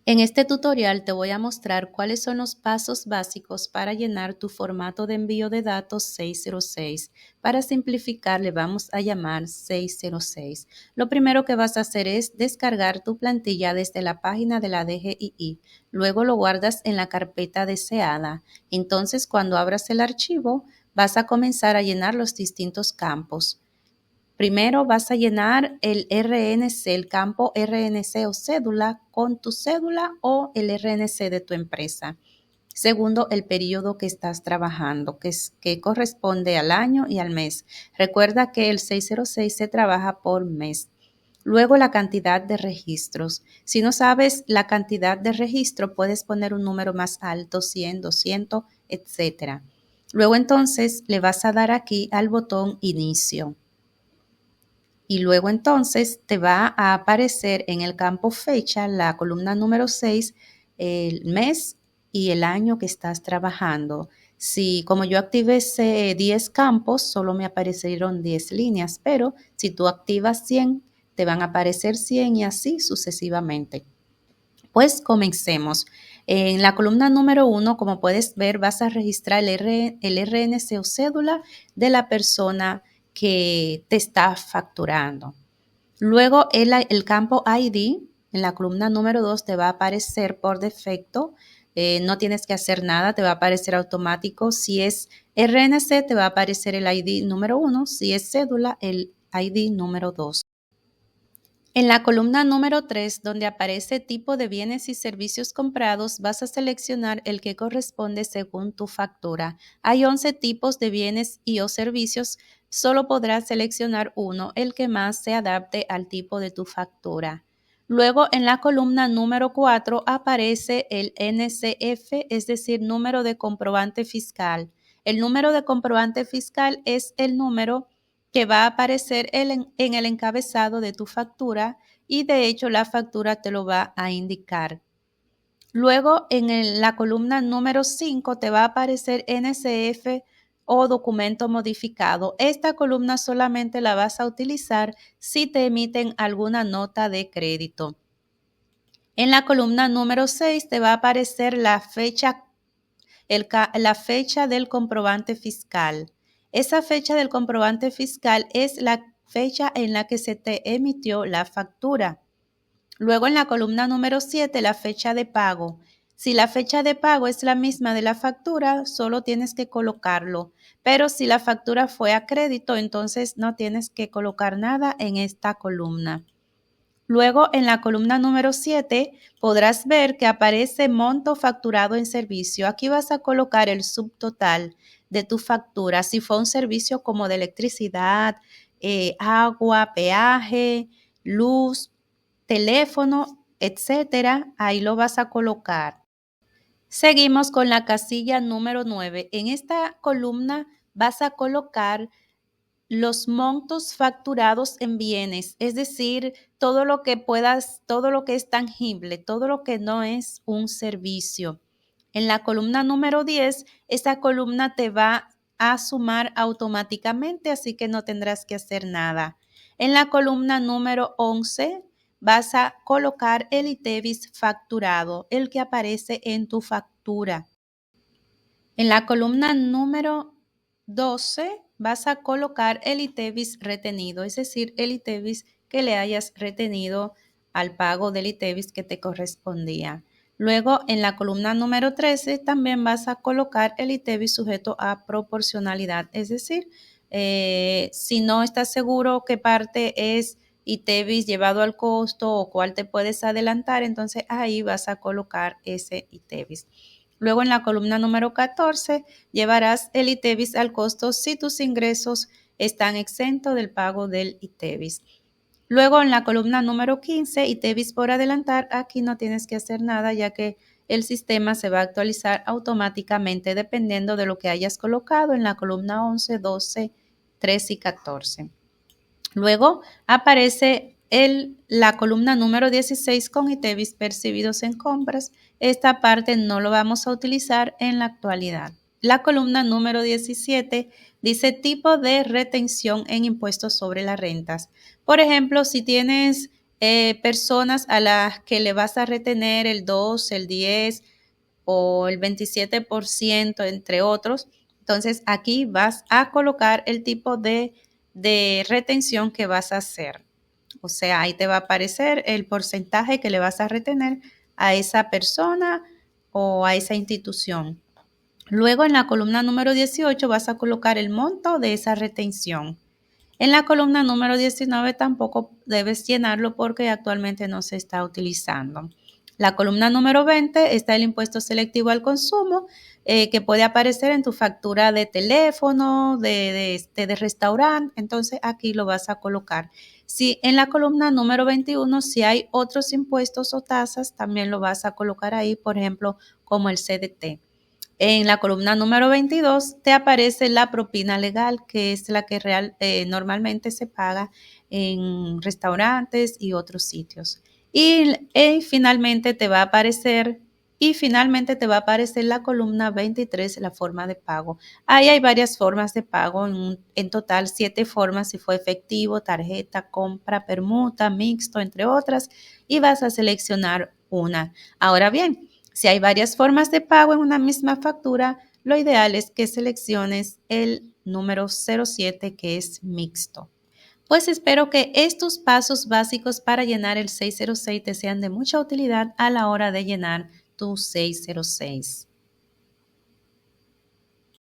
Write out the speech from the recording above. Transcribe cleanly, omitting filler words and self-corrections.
En este tutorial te voy a mostrar cuáles son los pasos básicos para llenar tu formato de envío de datos 606. Para simplificar, le vamos a llamar 606. Lo primero que vas a hacer es descargar tu plantilla desde la página de la DGII. Luego lo guardas en la carpeta deseada. Entonces, cuando abras el archivo, vas a comenzar a llenar los distintos campos. Primero vas a llenar el RNC, el campo RNC o cédula con tu cédula o el RNC de tu empresa. Segundo, el periodo que estás trabajando, que corresponde al año y al mes. Recuerda que el 606 se trabaja por mes. Luego, la cantidad de registros. Si no sabes la cantidad de registro, puedes poner un número más alto, 100, 200, etc. Luego, entonces, le vas a dar aquí al botón Inicio. Y luego entonces te va a aparecer en el campo fecha, la columna número 6, el mes y el año que estás trabajando. Si como yo activé 10 campos, solo me aparecieron 10 líneas, pero si tú activas 100, te van a aparecer 100 y así sucesivamente. Pues comencemos. En la columna número 1, como puedes ver, vas a registrar el RNC o cédula de la persona que te está facturando. Luego el campo ID en la columna número 2 te va a aparecer por defecto. No tienes que hacer nada, te va a aparecer automático. Si es RNC, te va a aparecer el ID número 1. Si es cédula, el ID número 2. En la columna número 3, donde aparece tipo de bienes y servicios comprados, vas a seleccionar el que corresponde según tu factura. Hay 11 tipos de bienes y o servicios, solo podrás seleccionar uno, el que más se adapte al tipo de tu factura. Luego, en la columna número 4 aparece el NCF, es decir, número de comprobante fiscal. El número de comprobante fiscal es el número que va a aparecer en el encabezado de tu factura y de hecho la factura te lo va a indicar. Luego en la columna número 5 te va a aparecer NCF o documento modificado. Esta columna solamente la vas a utilizar si te emiten alguna nota de crédito. En la columna número 6 te va a aparecer la fecha del comprobante fiscal. Esa fecha del comprobante fiscal es la fecha en la que se te emitió la factura. Luego en la columna número 7, la fecha de pago. Si la fecha de pago es la misma de la factura, solo tienes que colocarlo. Pero si la factura fue a crédito, entonces no tienes que colocar nada en esta columna. Luego, en la columna número 7, podrás ver que aparece monto facturado en servicio. Aquí vas a colocar el subtotal de tu factura. Si fue un servicio como de electricidad, agua, peaje, luz, teléfono, etcétera, ahí lo vas a colocar. Seguimos con la casilla número 9. En esta columna vas a colocar los montos facturados en bienes, es decir, todo lo que puedas, todo lo que es tangible, todo lo que no es un servicio. En la columna número 10, esa columna te va a sumar automáticamente, así que no tendrás que hacer nada. En la columna número 11, vas a colocar el ITEVIS facturado, el que aparece en tu factura. En la columna número 12 vas a colocar el ITEVIS retenido, es decir, el ITEVIS que le hayas retenido al pago del ITEVIS que te correspondía. Luego, en la columna número 13 también vas a colocar el ITEVIS sujeto a proporcionalidad, es decir, si no estás seguro qué parte es ITEVIS llevado al costo o cuál te puedes adelantar, entonces ahí vas a colocar ese ITEVIS. Luego en la columna número 14 llevarás el ITEVIS al costo si tus ingresos están exentos del pago del ITEVIS. Luego en la columna número 15, ITEVIS por adelantar, aquí no tienes que hacer nada ya que el sistema se va a actualizar automáticamente dependiendo de lo que hayas colocado en la columna 11, 12, 13 y 14. Luego aparece la columna número 16 con ITEVIS percibidos en compras. Esta parte no lo vamos a utilizar en la actualidad. La columna número 17 dice tipo de retención en impuestos sobre las rentas. Por ejemplo, si tienes personas a las que le vas a retener el 2, el 10 o el 27%, entre otros. Entonces aquí vas a colocar el tipo de retención que vas a hacer. O sea, ahí te va a aparecer el porcentaje que le vas a retener a esa persona o a esa institución. Luego en la columna número 18 vas a colocar el monto de esa retención. En la columna número 19 tampoco debes llenarlo porque actualmente no se está utilizando. La columna número 20 está el impuesto selectivo al consumo, que puede aparecer en tu factura de teléfono, de restaurante. Entonces aquí lo vas a colocar. Si en la columna número 21, si hay otros impuestos o tasas, también lo vas a colocar ahí, por ejemplo, como el CDT. En la columna número 22 te aparece la propina legal, que es la que normalmente se paga en restaurantes y otros sitios. Finalmente te va a aparecer la columna 23, la forma de pago. Ahí hay varias formas de pago, en total 7 formas, si fue efectivo, tarjeta, compra, permuta, mixto, entre otras, y vas a seleccionar una. Ahora bien, si hay varias formas de pago en una misma factura, lo ideal es que selecciones el número 07, que es mixto. Pues espero que estos pasos básicos para llenar el 606 te sean de mucha utilidad a la hora de llenar tu 606.